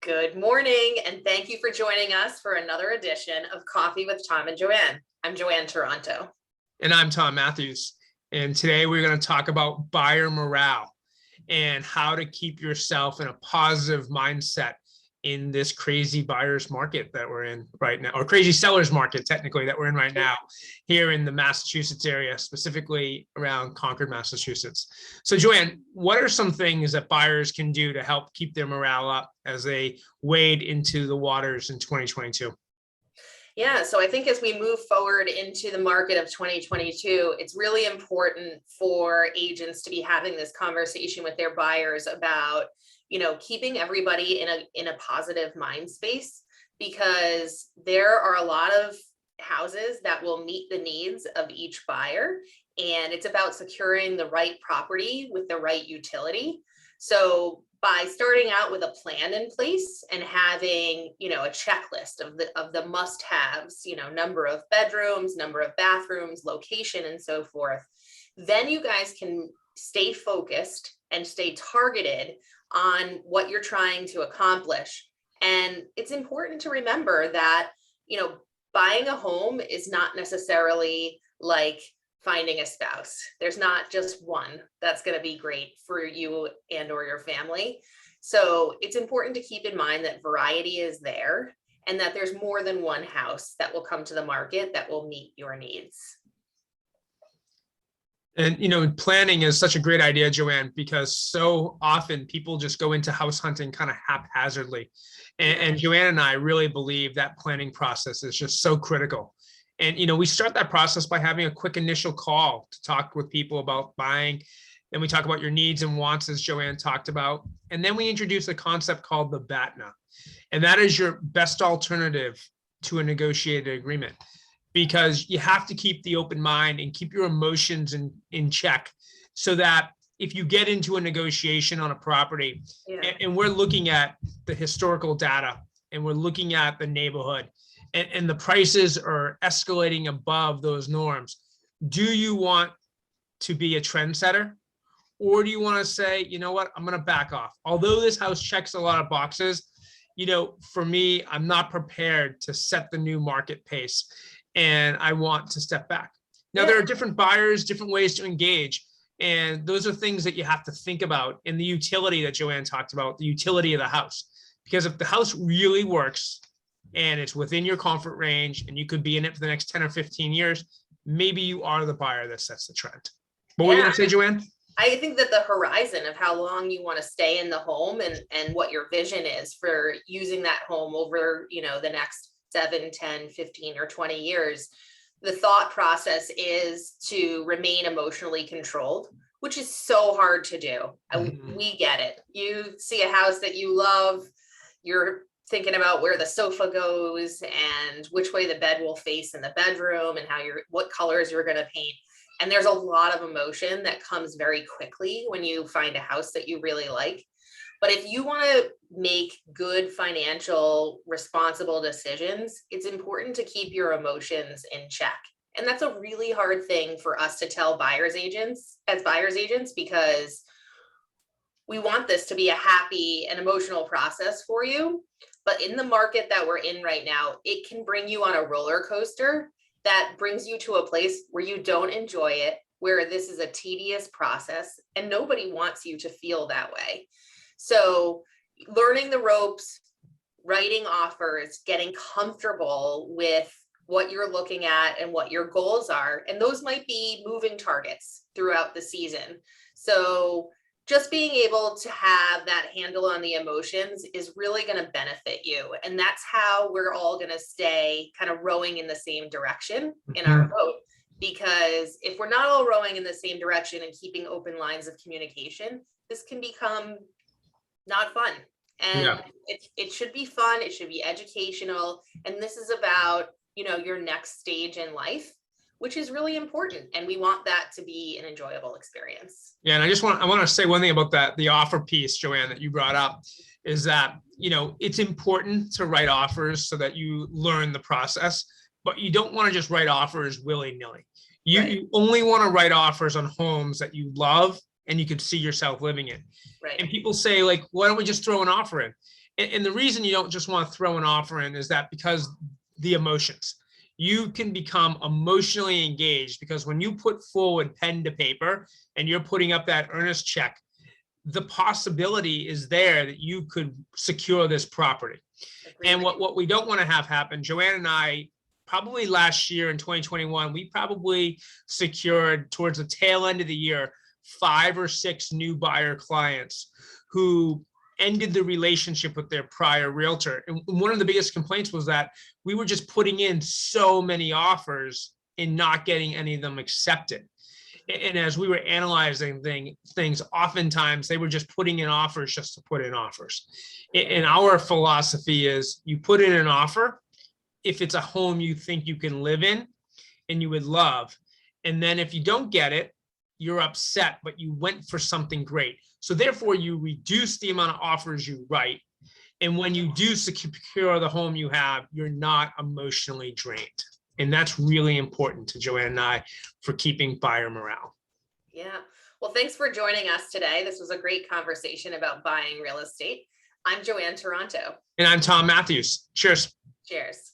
Good morning, and thank you for joining us for another edition of Coffee with Tom and Joanne. I'm Joanne Toronto. And I'm Tom Matthews. And today we're going to talk about buyer morale and how to keep yourself in a positive mindset in this crazy buyer's market that we're in right now, or crazy seller's market, technically, that we're in right now here in the Massachusetts area, specifically around Concord, Massachusetts. So Joanne, what are some things that buyers can do to help keep their morale up as they wade into the waters in 2022? Yeah, so I think as we move forward into the market of 2022, it's really important for agents to be having this conversation with their buyers about, keeping everybody in a positive mind space, because there are a lot of houses that will meet the needs of each buyer, and it's about securing the right property with the right utility. So by starting out with a plan in place and having, a checklist of the must-haves, number of bedrooms, number of bathrooms, location, and so forth, then you guys can stay focused and stay targeted on what you're trying to accomplish. And it's important to remember that, buying a home is not necessarily like finding a spouse. There's not just one that's going to be great for you and or your family. So it's important to keep in mind that variety is there and that there's more than one house that will come to the market that will meet your needs. And, planning is such a great idea, Joanne, because so often people just go into house hunting kind of haphazardly. And Joanne and I really believe that planning process is just so critical. And, we start that process by having a quick initial call to talk with people about buying. Then we talk about your needs and wants, as Joanne talked about. And then we introduce a concept called the BATNA. And that is your best alternative to a negotiated agreement, because you have to keep the open mind and keep your emotions in check, so that if you get into a negotiation on a property, and we're looking at the historical data and we're looking at the neighborhood, and the prices are escalating above those norms, do you want to be a trendsetter? Or do you want to say, you know what, I'm going to back off? Although this house checks a lot of boxes, for me, I'm not prepared to set the new market pace, and I want to step back. Now, there are different buyers, different ways to engage. And those are things that you have to think about in the utility that Joanne talked about, the utility of the house. Because if the house really works, and it's within your comfort range, and you could be in it for the next 10 or 15 years, maybe you are the buyer that sets the trend. What were you going to say, Joanne? I think that the horizon of how long you want to stay in the home and what your vision is for using that home over, the next 7, 10, 15, or 20 years, the thought process is to remain emotionally controlled, which is so hard to do. We get it. You see a house that you love, you're thinking about where the sofa goes and which way the bed will face in the bedroom and what colors you're going to paint. And there's a lot of emotion that comes very quickly when you find a house that you really like. But if you want to make good financial, responsible decisions, it's important to keep your emotions in check. And that's a really hard thing for us to tell buyer's agents, because we want this to be a happy and emotional process for you. But in the market that we're in right now, it can bring you on a roller coaster that brings you to a place where you don't enjoy it, where this is a tedious process, and nobody wants you to feel that way. So learning the ropes, writing offers, getting comfortable with what you're looking at and what your goals are, and those might be moving targets throughout the season. So just being able to have that handle on the emotions is really going to benefit you. And that's how we're all going to stay kind of rowing in the same direction in our boat. Because if we're not all rowing in the same direction and keeping open lines of communication, this can become not fun. And it should be fun. It should be educational. And this is about, your next stage in life, which is really important. And we want that to be an enjoyable experience. Yeah. And I want to say one thing about that, the offer piece, Joanne, that you brought up, is that, it's important to write offers so that you learn the process, but you don't want to just write offers willy-nilly. You only want to write offers on homes that you love and you could see yourself living in. Right. And people say, like, why don't we just throw an offer in? And the reason you don't just want to throw an offer in is that because the emotions. You can become emotionally engaged because when you put forward pen to paper and you're putting up that earnest check, the possibility is there that you could secure this property. And what we don't want to have happen, Joanne and I, probably last year in 2021, we probably secured towards the tail end of the year 5 or 6 new buyer clients who ended the relationship with their prior realtor. And one of the biggest complaints was that we were just putting in so many offers and not getting any of them accepted. And as we were analyzing things, oftentimes they were just putting in offers just to put in offers. And our philosophy is you put in an offer if it's a home you think you can live in and you would love. And then if you don't get it, you're upset, but you went for something great. So therefore, you reduce the amount of offers you write. And when you do secure the home you have, you're not emotionally drained. And that's really important to Joanne and I for keeping buyer morale. Yeah. Well, thanks for joining us today. This was a great conversation about buying real estate. I'm Joanne Toronto. And I'm Tom Matthews. Cheers. Cheers.